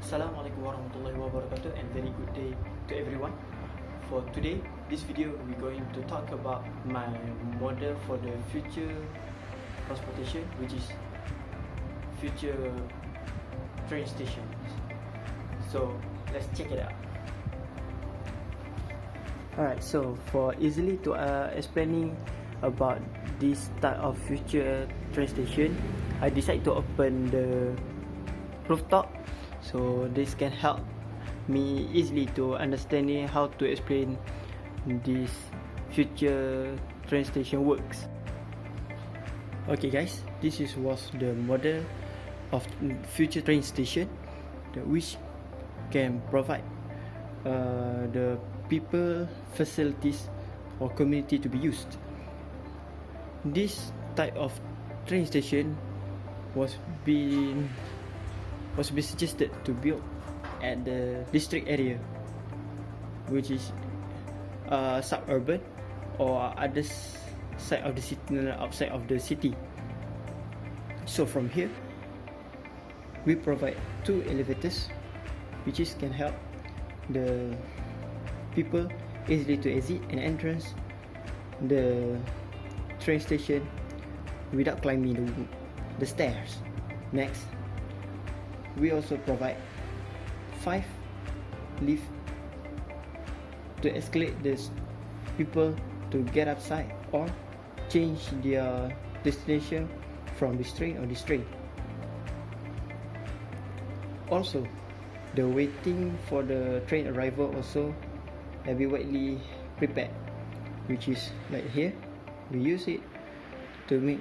Assalamualaikum warahmatullahi wabarakatuh, and very good day to everyone. For today, this video we're going to talk about my model for the future transportation, which is future train station. So let's check it out. Alright, so for easily to explaining about this type of future train station, I decided to open the rooftop, so this can help me easily to understanding how to explain this future train station works. Okay guys, was the model of future train station which can provide the people, facilities or community to be used. This type of train station was being suggested to build at the district area, which is suburban or other side of the city, outside of the city. So from here we provide 2 elevators which can help the people easily to exit and entrance the train station without climbing the stairs. Next, we also provide 5 lifts to escalate the people to get outside or change their destination from this train or this train. Also, the waiting for the train arrival also will be widely prepared, which is like here. We use it to make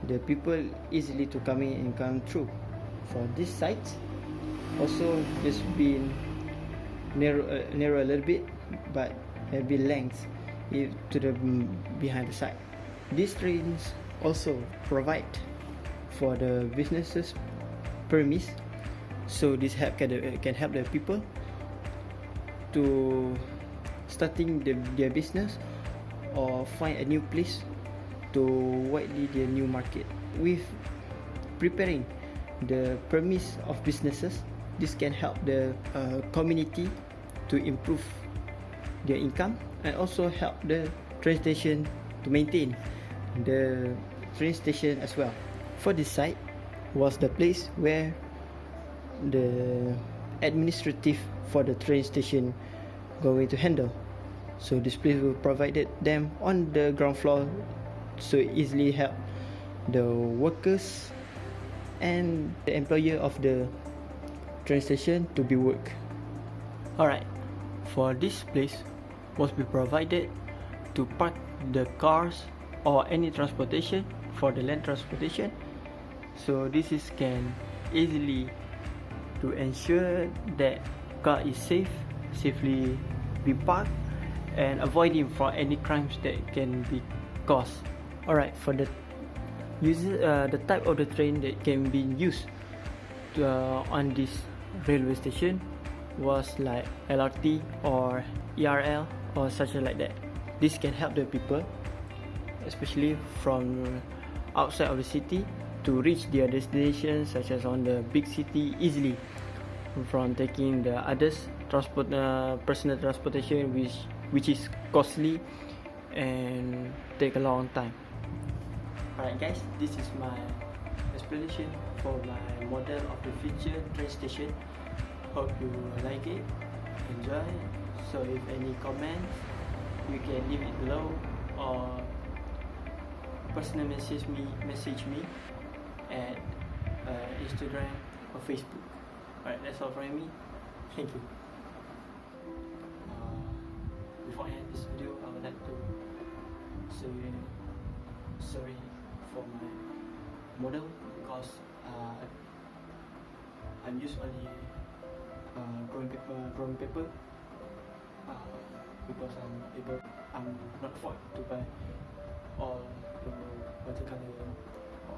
the people easily to come in and come through. For this site also just been narrow a little bit, but maybe length to the behind the side. These trains also provide for the businesses premise, so this can help the people to starting their business or find a new place to widely their new market. With preparing the premise of businesses, this can help the community to improve their income and also help the train station to maintain the train station as well. For this site was the place where the administrative for the train station going to handle. So this place will provided them on the ground floor, so easily help the workers and the employer of the train station to be work. Alright, for this place must be provided to park the cars or any transportation for the land transportation. So this can easily to ensure that car is safely be parked and avoiding for any crimes that can be caused. Alright, for the the type of the train that can be used on this railway station was like LRT or ERL or such like that. This can help the people, especially from outside of the city, to reach their destination, such as on the big city easily, from taking the others personal transportation which is costly and take a long time. Alright guys, this is my explanation for my model of the future train station. Hope you like it, enjoy. So if any comments, you can leave it below or personal message me at Instagram or Facebook. Alright, that's all from me. Thank you. Before I end this video, I would like to say sorry for my model, because I'm used only drawing paper because I'm not afford to buy all the watercolor or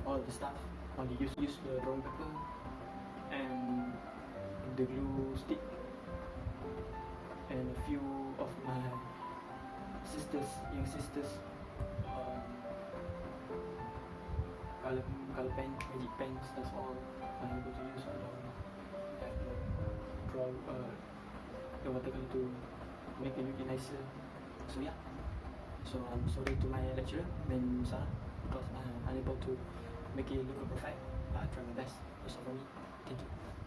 all the stuff. Only use the drawing paper and the glue stick and a few of my young sisters color pen, magic pens, that's all I'm able to use. I don't have to draw the watercolor to make it look nicer. So yeah, so I'm sorry to my lecturer and Sarah because I'm unable to make it look perfect, but I try my best. That's all from me. Thank you.